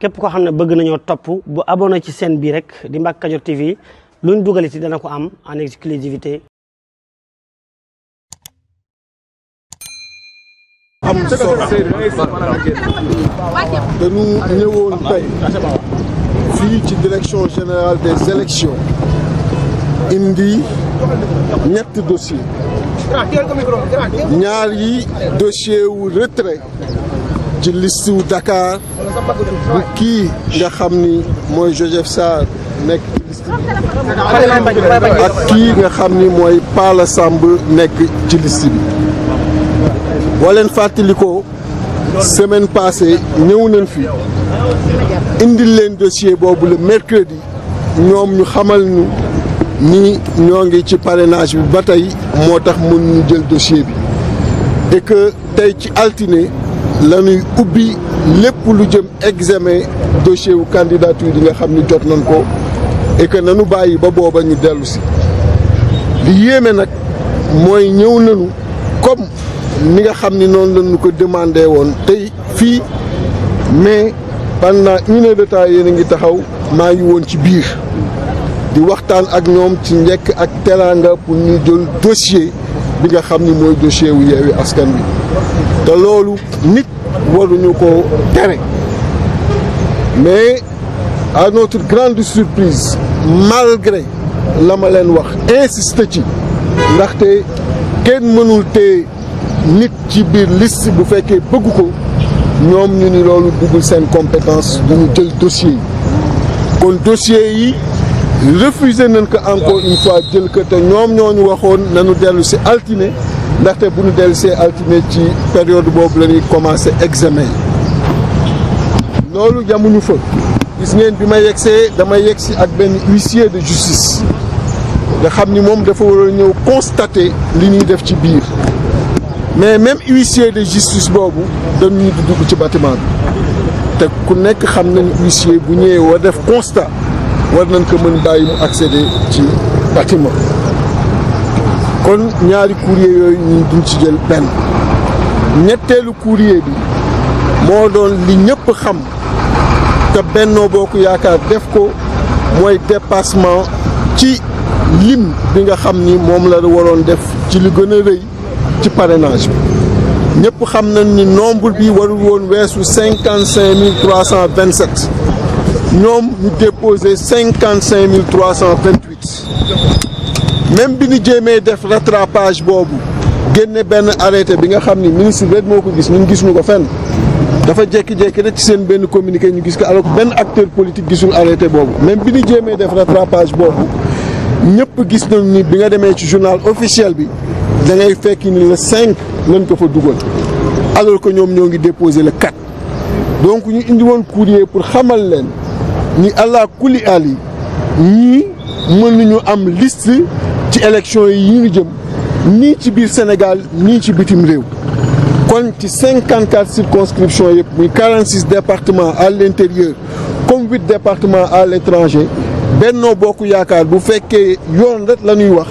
képp koo xam ne bëgg nañoo topp bu abonné ci chaîne bi rek di Mbacke Kadior TV luñ dugal ci dana ko am en exclusivité. am solo dañu ñëwoon tey fii ci direction générale des élections indi ñetti dossier ñaar yi dossier wu retrait ci liste wu Dakar bu kii nga xam ni mooy Joseph Sarr nekk ci liste bi ak kii nga xam ni mooy Pala Samb nekk ci liste bi. boo leen fàttalikoo semaine passée ñëw nañ fi indil leen dossier boobu le mercredi ñoom ñu xamal ñu ni ñoo ngi ci parrainage bi ba tey moo tax mun ñu jël dossier bi et que tey ci altine la ñuy ubbi lépp lu jëm examen dossier wu candidature yi nga xam ni jot nañ ko et que nanu bàyyi ba booba ñu dellu si li yéeme nag mooy ñëw nañu comme ni nga xam ni noonu lañu ko demandé woon tey fii mais pendant une heure de temps yéen a ngi taxaw maa ngi woon ci biir di waxtaan ak ñoom ci njëkk ak teraanga pour ñu jël dossier bi nga xam ni mooy dossier wu Yewwi Askan Wi te loolu nit waruñu ko tere mais à notre grande surprise malgré la ma leen wax insiste ci ndaxte kenn mënul téye nit ci biir liste bu fekkee bëgg ko ñoom ñu ni loolu duggul seen compétence du ñu jël dossier yi kon dossier yi refusé nañ ko encore une fois jël ko te ñoom ñoo ñu waxoon nañu dellu si altine ndaxte bu ñu dellu see altine ci période boobu la ñuy commencé examen yi loolu jamuñu fa gis ngeen bi ma yegsee dama yegsi ak benn huissier de justice nga xam ni moom dafa war a ñëw constater li ñuy def ci biir mais même huissier de justice boobu dañuy dugg ci bâtiment bi te ku nekk xam nañ huissier bu ñëwee war def constat war nañ ko mën bàyyi mu accéder ci bâtiment kon ñaari courrier yooyu ñu duñ ci jël benn ñetteelu courrier bi moo doon li ñëpp xam te Benno Bokk Yaakaar def ko mooy dépassement ci lim bi nga xam ni moom la waroon def ci li gën a rëy ci parrainage bi ñëpp xam nañ ni nombre bi warul woon weesu 55 327 ñoom ñu déposé 55 328 même bi ñu jéemee def rattrapage boobu génne benn arrêté bi nga xam ni ministre bi moo ko gis ñun gisuñu ko fenn dafa jékki-jékki rek ci seen benn communiqué ñu gis ko alors que benn acteur politique gisul arrêté boobu même bi ñu jéemee def rattrapage boobu ñëpp gis nañu ni bi nga demee ci journal officiel bi da ngay fekk ni le 5 lañ ko fa dugal alors que ñoom ñoo ngi déposé le 4 donc ñu indi woon courrier pour xamal leen ni allah kulli al yi ñii mënuñu am liste ci élection yi ñu jëm nii ci biir Sénégal nii ci bitim réew kon ci 54 circonscriptions yëpp muy 46 départements à l'intérieur comme 8 départements à l'étranger Benno Bokk Yaakaar bu fekkee yoon rek la ñuy wax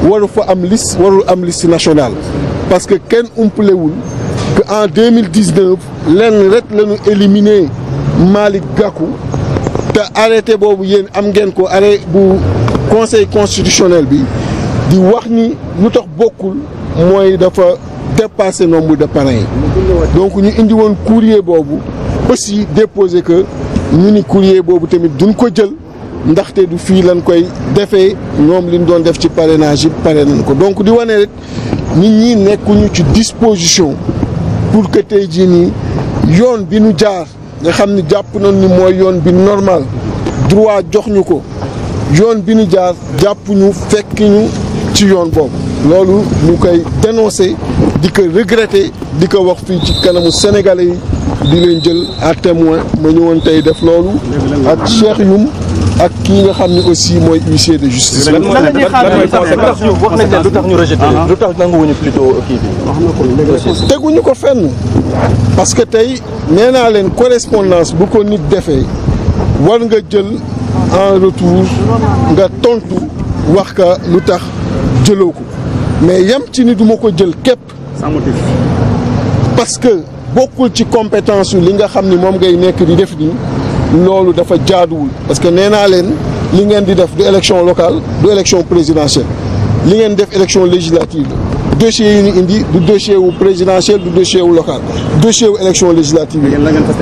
waru fa am liste warul am liste nationale parce que kenn umpalewul que en 2019 lenn rek la ñu éliminé Malick Gakou te arrêté boobu yéen am ngeen ko arrêté bu conseil constitutionnel bi di wax ni lu tax bokkul mooy dafa dépassé nombre de parrains yi donc ñu indi woon courrier boobu aussi déposé que ñu ni courrier boobu tamit duñ ko jël ndaxte du fii lañ koy defee ñoom liñ doon def ci parrainage yi pare nañ ko donc di wane rek nit ñi nekkuñu ci disposition pour que tey jii nii yoon bi nu jaar nga xam ni jàpp nañ ni mooy yoon bi normal droit jox ñu ko yoon bi nu jaar jàpp ñu fekk ñu ci yoon boobu loolu ñu koy dénoncer di ko regretter di ko wax fii ci kanamu sénégalais yi di leen jël à témoin ma ñëwoon tey def loolu ak Cheikh Youm ak kii nga xam ne aussi mooy huissier de justice. lan la ñuy xaar wax nañ leen lu tax ñu rejeté lu tax nanguwuñu plutôt kii bi. teguñu ko fenn parce que tey nee naa leen correspondance bu ko nit defee war nga jël en retour nga tontu wax ka lu tax jëloo ko mais yam ci ni duma ko jël képp. sans motif. parce que bokkul ci compétence yu li nga xam ni moom ngay nekk di def nii loolu dafa jaaduwul parce que nee naa leen li ngeen di def du élection locale du élection présidentielle li ngeen def élection législative dossier yi ñu indi du dossier wu présidentiel du dossier wu local dossier wu élection législative yi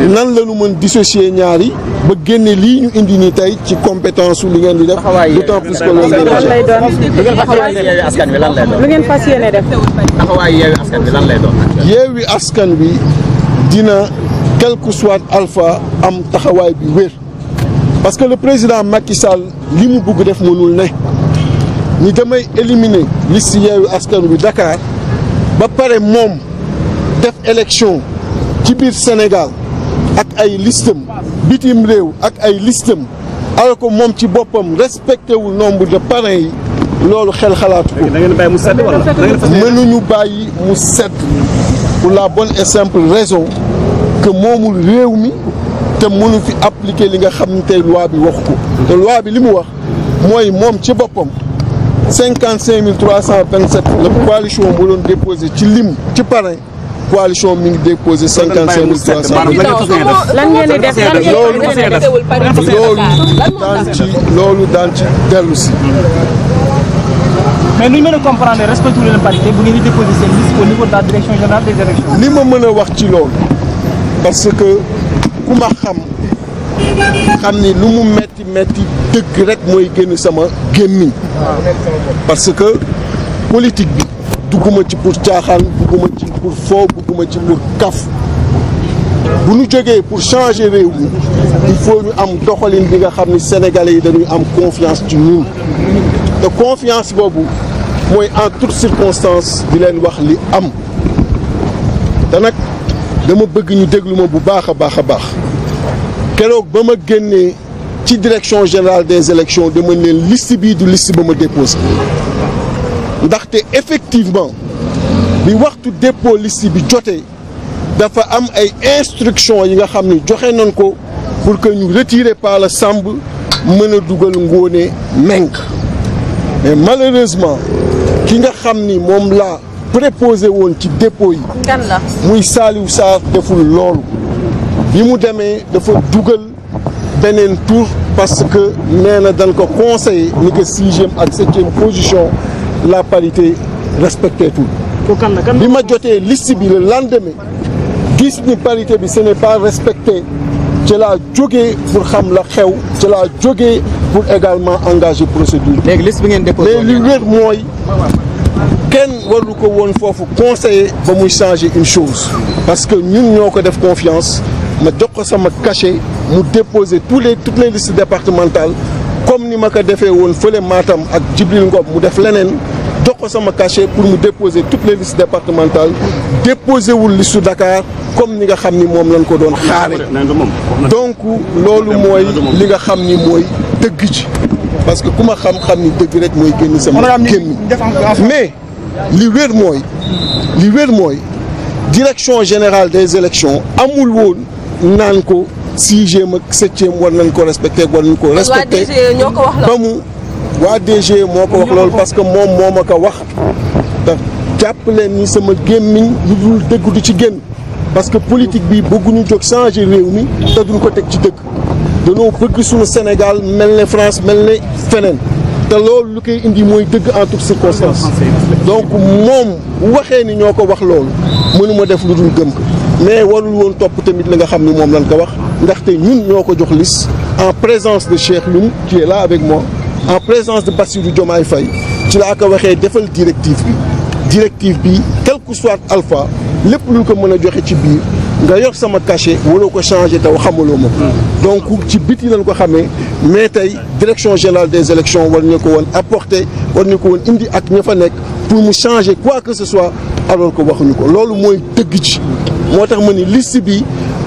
nan la ñu mën dissocier ñaari ba génne lii ñu indi nii tey ci compétence li ngeen di def d'autant plus que loolu lay doon lu ngeen fas yéene def taxawaay Yewwi Askan Wi lan lay doon. Yewwi Askan Wi dina quel que soit alpha am taxawaay bi wér parce que le président Macky Sall li mu bugg def mënul ne ni damay éliminer liste Yewwi Askan Wi Dakar ba pare moom def élection ci biir Sénégal ak ay listam bitim réew ak ay listam alors que moom ci boppam respecté wul nombre de parrains yi loolu xel xalaatu ko. da ngeen bàyyi mu sedd wala mënuñu bàyyi mu sedd pour la bonne et simple raison que moomul réew mi te mënu fi appliquer li nga xam ne tey loi bi wax ko te loi bi li mu wax mooy moom ci boppam 55 327 la coalition moo doon déposé ci lim ci parrain coalition mi ngi déposé 55 300. lan ngeen di def loolu daan ci dellu si. mais nu ñu mën a comprendre respecté wu leen parité bu ngeen di déposer seen liste au niveau de la direction générale des élections. li ma mën a wax ci loolu parce que ku ma xam ni lu mu metti dëgg rek mooy génn sama gémmiñ parce que politique bi dugguma ci pour caaxaan dugguma ci pour foo dugguma ci pour kaf bu ñu jógee pour changer réew mi il faut ñu am doxalin bi nga xam ni sénégalais yi dañuy am confiance ci ñun te confiance boobu mooy en toutes circonstances di leen wax li am te nag dama bëgg ñu déglu ma bu baax a baax a baax keroog ba ma génnee ci direction générale des élections dama leen liste bii du liste ba ma déposé ndaxte effectivement bi waxtu dépôt liste bi jotee dafa am ay instructions yi nga xam ni joxe nañ ko pour que ñu retirer par le Samb mën a dugal Ngoné Menk mais malheureusement ki nga xam ni moom laa préposé woon ci dépôt yi muy Saliou Sarr deful loolu bi mu demee dafa dugal beneen tour parce que nee na dañ ko conseillé ni que 6e ak 7e position la parité respecté tout bi ma jotee liste bi le lendemain gis ni parité bi ce n'est pas respecté ci laa jógee pour xam la xew ci laa jógee pour également engager procédure. léegi liste bi ngeen déposé mais li wér mooy kenn waru ko woon foofu conseiller ba muy changer une chose parce que ñun ñoo ko def confiance ma jox ko sama cachet mu déposer toutes les listes départementales comme ni ma ko defee woon fële Matam ak Djibril Ngom mu def leneen jox ko sama cachet pour mu déposer toutes les listes départementales déposer wul liste Dakar comme ni nga xam ni moom lañ ko doon xaare donc loolu mooy li nga xam ni mooy dëgg ci parce que ku ma xam-xam ni dëgg rek mooy génn sama gémmiñ mais li wér mooy direction générale des élections amul woon naan ko 6e ak 7e war nañ ko respecté ba mu waa DG moo ko wax loolu parce que moom moo ma ko wax te jàpp leen ni sama gémmiñ lu dul dëgg du ci génn parce que politique bi bëgguñu jóg changer réew mi te duñ ko teg ci dëgg dañoo bëgg suñu Sénégal mel ne France mel ne feneen te loolu lu koy indi mooy dëgg en toutes circonstances donc moom waxee ni ñoo ko wax loolu mënuma def lu dul gëm ko mais warul woon topp tamit li nga xam ni moom lañ ko wax ndaxte ñun ñoo ko jox liste en présence de Cheikh Loum qui est là avec moi en présence de Bassirou Diomaye Faye ci laa ko waxee defal directive bi quel que soit alpha lépp lu ko mën a joxe ci biir nga yor sama cachet waroo ko changé taw xamaloo ma donc ci biti lañ ko xamee mais tey direction générale des élections war ñu ko woon apporter war ñu ko woon indi ak ña fa nekk pour mu changer quoi que ce soit alors que waxuñu ko loolu mooy dëgg ci moo tax ma ni liste bi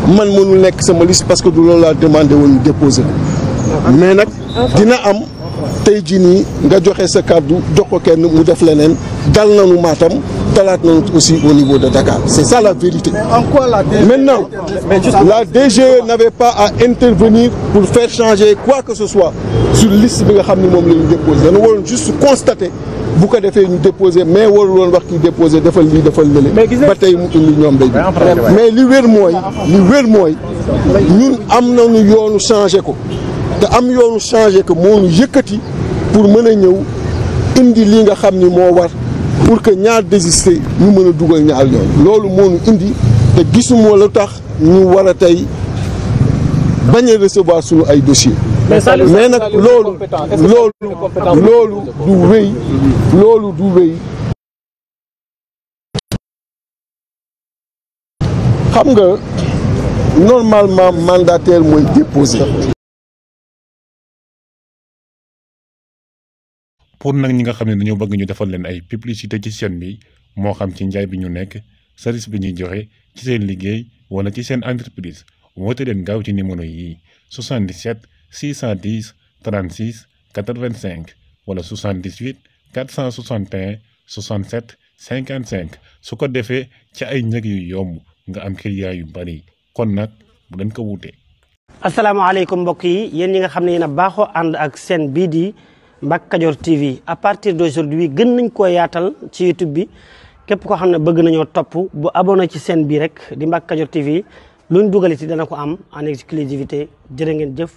man mënul nekk sama liste parce que du loolu laa demandé woon ñu déposé ko mais nag dina am tey jii nii nga joxe sa kàddu jox ko kenn mu def leneen dal nañu Matam dalaat nañu aussi au niveau de Dakar c'est ça la vérité. Maintenant la DGE n'avait pas à intervenir pour faire changer quoi que ce soit sur liste bi nga xam ni moom la ñu déposé dañu waroon juste constater bu ko defee ñu déposé mais warul woon wax ki déposé defal lii defal lële ba tey mu indi ñoom day mais li wér mooy ñun am nañu yoonu changé ko te am yoonu changé ko moo ñu yëkkati pour mën a ñëw indi lii nga xam ni moo war pour que ñaar désister ñu mën a dugal ñaar ñoom loolu moo ñu indi te gisuma lu tax ñu war a tey bañ a recevoir suñu ay dossiers. mais nag loolu du wéy xam nga normalement mandataire mooy déposé. pour nag ñi nga xam ne dañoo bëgg ñu defal leen ay publicité ci chaîne bi moo xam ci njaay bi ñu nekk service bi ñuy joxe ci seen liggéey wala ci seen entreprise woote leen gaaw ci numéro yi 77 610 36 85 wala 78 461 67 55 su ko defee ci ay njëg yu yomb nga am client yu bari kon nag bu leen ko wuute. asalaamaaleykum mbokk yi yéen ñi nga xam ne yéen a baaxoo ànd ak seen bii di Mbacke Kadior TV à partir d'aujourd'hui gën nañ koo yaatal ci YouTube bi képp koo xam ne bëgg nañoo topp bu abonné ci seen bii rek di Mbacke Kadior TV luñ dugaliti dana ko am en exclusivité jërë ngeen jëf.